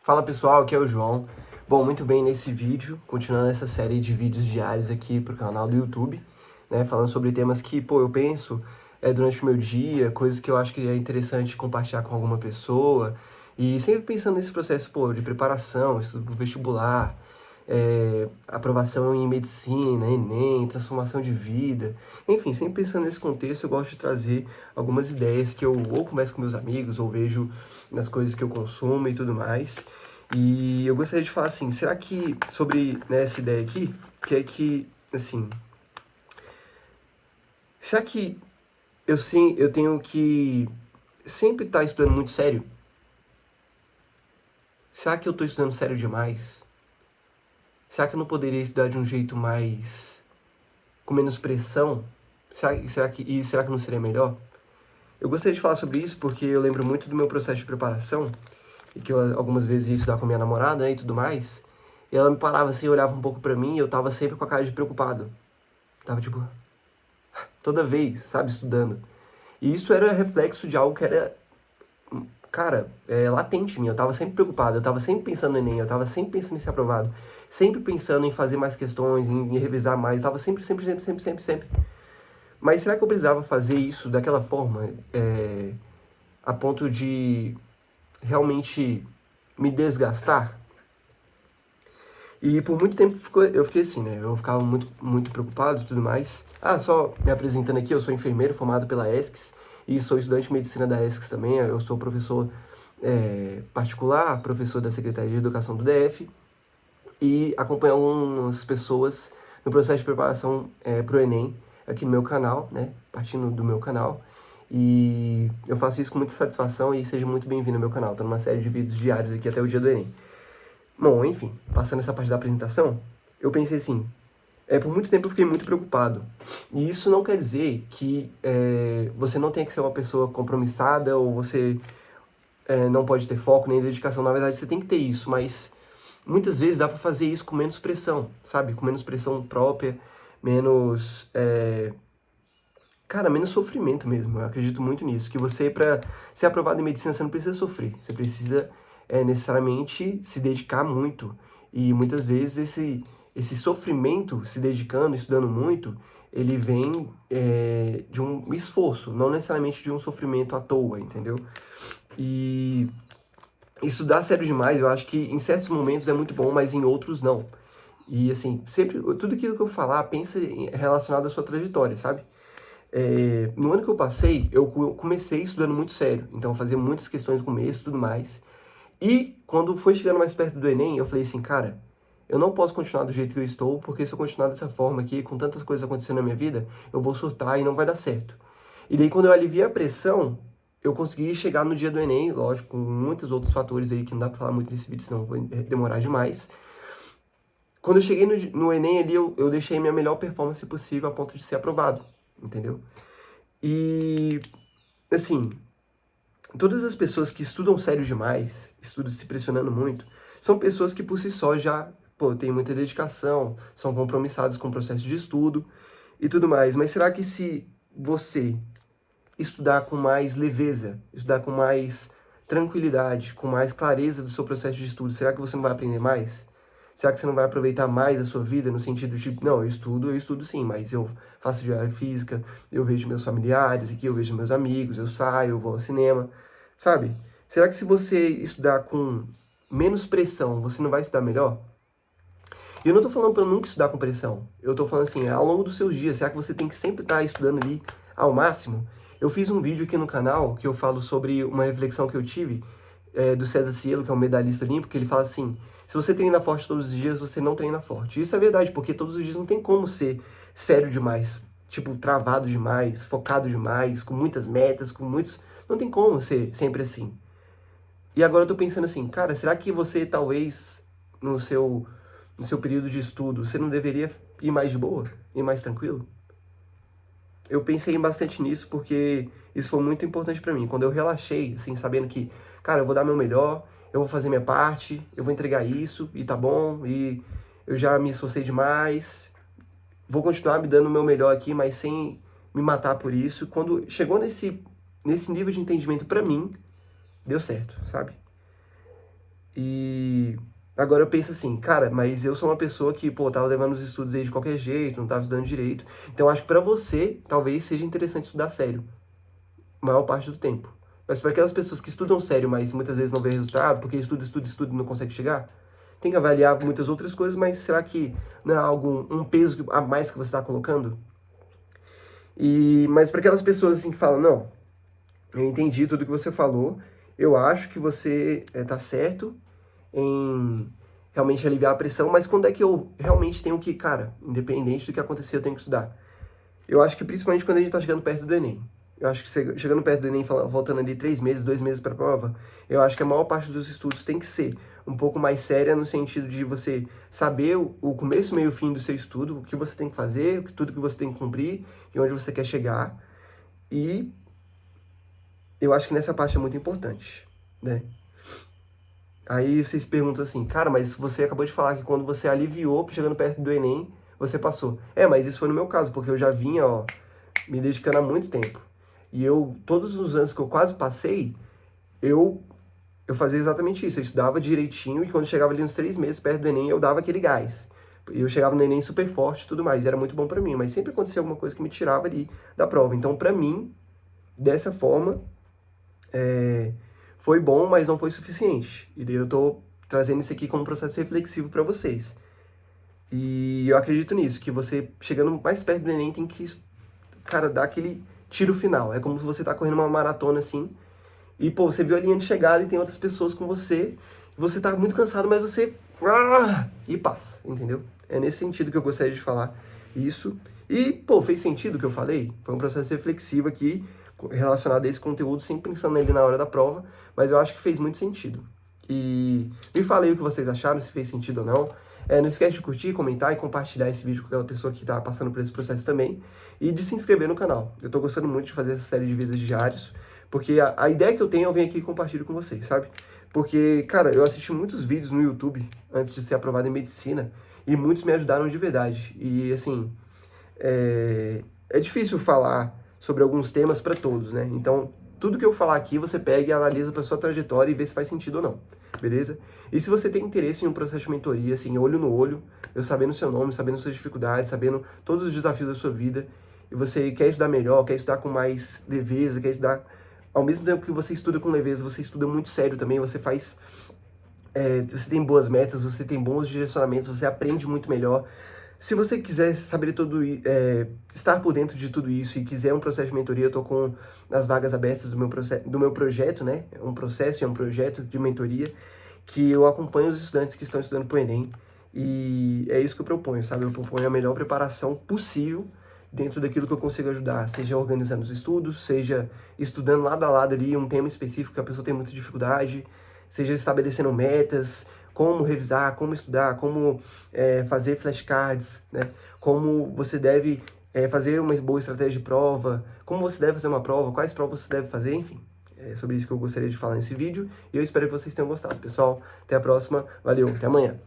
Fala pessoal, aqui é o João. Bom, muito bem, nesse vídeo, continuando essa série de vídeos diários aqui pro canal do YouTube, né, falando sobre temas que, eu penso durante o meu dia, coisas que eu acho que é interessante compartilhar com alguma pessoa, e sempre pensando nesse processo, de preparação, estudo pro vestibular, aprovação em medicina, Enem, transformação de vida, enfim, sempre pensando nesse contexto, eu gosto de trazer algumas ideias que eu ou converso com meus amigos, ou vejo nas coisas que eu consumo e tudo mais. E eu gostaria de falar assim, será que, sobre essa ideia aqui, que é que, assim, será que sim, eu tenho que sempre estar estudando muito sério? Será que eu estou estudando sério demais? Será que eu não poderia estudar de um jeito mais, com menos pressão? Será que não seria melhor? Eu gostaria de falar sobre isso porque eu lembro muito do meu processo de preparação, e que eu algumas vezes ia estudar com minha namorada, né, e tudo mais, e ela me parava assim, olhava um pouco pra mim, e eu tava sempre com a cara de preocupado. Tava tipo, toda vez, sabe, estudando. E isso era reflexo de algo que era, cara, latente em mim. Eu tava sempre preocupado, eu tava sempre pensando no Enem, eu tava sempre pensando em ser aprovado, sempre pensando em fazer mais questões, em revisar mais, tava sempre. Mas será que eu precisava fazer isso daquela forma, a ponto de realmente me desgastar? E por muito tempo eu fiquei assim, né? Eu ficava muito preocupado e tudo mais. Ah, só me apresentando aqui, eu sou enfermeiro formado pela ESCS e sou estudante de medicina da ESCS também. Eu sou professor particular, professor da Secretaria de Educação do DF e acompanho algumas pessoas no processo de preparação para o Enem aqui no meu canal, né? Partindo do meu canal. E eu faço isso com muita satisfação e seja muito bem-vindo ao meu canal. Estou numa série de vídeos diários aqui até o dia do Enem. Bom, enfim, passando essa parte da apresentação, eu pensei assim, por muito tempo eu fiquei muito preocupado. E isso não quer dizer que você não tenha que ser uma pessoa compromissada ou você não pode ter foco nem dedicação. Na verdade, você tem que ter isso, mas muitas vezes dá pra fazer isso com menos pressão, sabe? Com menos pressão própria, menos... Cara, menos sofrimento mesmo. Eu acredito muito nisso. Que você, pra ser aprovado em medicina, você não precisa sofrer. Você precisa necessariamente se dedicar muito. E muitas vezes esse sofrimento, se dedicando, estudando muito, ele vem de um esforço, não necessariamente de um sofrimento à toa, entendeu? E estudar sério demais, eu acho que em certos momentos é muito bom, mas em outros não. E assim, sempre, tudo aquilo que eu falar, pensa relacionado à sua trajetória, sabe? No ano que eu passei, eu comecei estudando muito sério, então eu fazia muitas questões no começo e tudo mais. E quando foi chegando mais perto do Enem, eu falei assim, cara, eu não posso continuar do jeito que eu estou, porque se eu continuar dessa forma aqui, com tantas coisas acontecendo na minha vida, eu vou surtar e não vai dar certo. E daí quando eu aliviei a pressão, eu consegui chegar no dia do Enem, lógico, com muitos outros fatores aí que não dá pra falar muito nesse vídeo, senão vai demorar demais. Quando eu cheguei no Enem ali, eu deixei minha melhor performance possível a ponto de ser aprovado, entendeu? E, assim, todas as pessoas que estudam sério demais, estudam se pressionando muito, são pessoas que por si só já, têm muita dedicação, são compromissadas com o processo de estudo e tudo mais. Mas será que se você estudar com mais leveza, estudar com mais tranquilidade, com mais clareza do seu processo de estudo, será que você não vai aprender mais? Será que você não vai aproveitar mais a sua vida no sentido de, não, eu estudo sim, mas eu faço atividade física, eu vejo meus familiares aqui, eu vejo meus amigos, eu saio, eu vou ao cinema, sabe? Será que se você estudar com menos pressão, você não vai estudar melhor? E eu não tô falando pra nunca estudar com pressão. Eu tô falando assim, ao longo dos seus dias, será que você tem que sempre estar estudando ali ao máximo? Eu fiz um vídeo aqui no canal que eu falo sobre uma reflexão que eu tive do César Cielo, que é um medalhista olímpico, que ele fala assim, se você treina forte todos os dias, você não treina forte. Isso é verdade, porque todos os dias não tem como ser sério demais, tipo, travado demais, focado demais, com muitas metas, com muitos... Não tem como ser sempre assim. E agora eu tô pensando assim, cara, será que você talvez, no seu período de estudo, você não deveria ir mais de boa? Ir mais tranquilo? Eu pensei bastante nisso porque isso foi muito importante pra mim. Quando eu relaxei, assim, sabendo que, cara, eu vou dar meu melhor, eu vou fazer minha parte, eu vou entregar isso, e tá bom, e eu já me esforcei demais, vou continuar me dando o meu melhor aqui, mas sem me matar por isso. Quando chegou nesse nível de entendimento pra mim, deu certo, sabe? E agora eu penso assim, cara, mas eu sou uma pessoa que, pô, tava levando os estudos aí de qualquer jeito, não tava estudando direito. Então eu acho que pra você, talvez seja interessante estudar sério, a maior parte do tempo. Mas para aquelas pessoas que estudam sério, mas muitas vezes não vê resultado, porque estuda e não consegue chegar, tem que avaliar muitas outras coisas, mas será que não é algo, um peso a mais que você está colocando? Mas para aquelas pessoas assim que falam, não, eu entendi tudo que você falou, eu acho que você tá certo em realmente aliviar a pressão, mas quando é que eu realmente tenho que, cara, independente do que acontecer, eu tenho que estudar? Eu acho que principalmente quando a gente tá chegando perto do Enem. Eu acho que chegando perto do Enem, faltando ali 3 meses, 2 meses para a prova, eu acho que a maior parte dos estudos tem que ser um pouco mais séria no sentido de você saber o começo, meio e fim do seu estudo, o que você tem que fazer, tudo que você tem que cumprir e onde você quer chegar. E eu acho que nessa parte é muito importante, né? Aí vocês perguntam assim, cara, mas você acabou de falar que quando você aliviou chegando perto do Enem, você passou. Mas isso foi no meu caso, porque eu já vinha, ó, me dedicando há muito tempo. E todos os anos que eu quase passei, eu fazia exatamente isso. Eu estudava direitinho e quando chegava ali uns 3 meses perto do Enem, eu dava aquele gás. E eu chegava no Enem super forte e tudo mais. E era muito bom pra mim, mas sempre acontecia alguma coisa que me tirava ali da prova. Então, pra mim, dessa forma, foi bom, mas não foi suficiente. E daí eu tô trazendo isso aqui como um processo reflexivo pra vocês. E eu acredito nisso, que você, chegando mais perto do Enem, tem que, cara, dar aquele tiro final. É como se você tá correndo uma maratona, assim, e, pô, você viu a linha de chegada e tem outras pessoas com você, e você tá muito cansado, mas você... E passa, entendeu? É nesse sentido que eu gostaria de falar isso. E, pô, fez sentido o que eu falei? Foi um processo reflexivo aqui, relacionado a esse conteúdo, sem pensando nele na hora da prova, mas eu acho que fez muito sentido. E me falei o que vocês acharam, se fez sentido ou não. Não esquece de curtir, comentar e compartilhar esse vídeo com aquela pessoa que está passando por esse processo também. E de se inscrever no canal. Eu estou gostando muito de fazer essa série de vídeos diários, porque a ideia que eu tenho eu venho aqui e compartilho com vocês, sabe? Porque, cara, eu assisti muitos vídeos no YouTube antes de ser aprovado em medicina e muitos me ajudaram de verdade. E, assim, é difícil falar sobre alguns temas para todos, né? Então, tudo que eu falar aqui, você pega e analisa para sua trajetória e vê se faz sentido ou não, beleza? E se você tem interesse em um processo de mentoria, assim, olho no olho, eu sabendo o seu nome, sabendo suas dificuldades, sabendo todos os desafios da sua vida, e você quer estudar melhor, quer estudar com mais leveza, quer estudar... Ao mesmo tempo que você estuda com leveza, você estuda muito sério também, você faz... você tem boas metas, você tem bons direcionamentos, você aprende muito melhor. Se você quiser saber estar por dentro de tudo isso e quiser um processo de mentoria, eu estou com as vagas abertas do meu projeto, né? É um processo, é um projeto de mentoria que eu acompanho os estudantes que estão estudando para o Enem e é isso que eu proponho, sabe? Eu proponho a melhor preparação possível dentro daquilo que eu consigo ajudar, seja organizando os estudos, seja estudando lado a lado ali um tema específico que a pessoa tem muita dificuldade, seja estabelecendo metas, como revisar, como estudar, como fazer flashcards, né? Como você deve fazer uma boa estratégia de prova, como você deve fazer uma prova, quais provas você deve fazer, enfim. É sobre isso que eu gostaria de falar nesse vídeo e eu espero que vocês tenham gostado. Pessoal, até a próxima, valeu, até amanhã.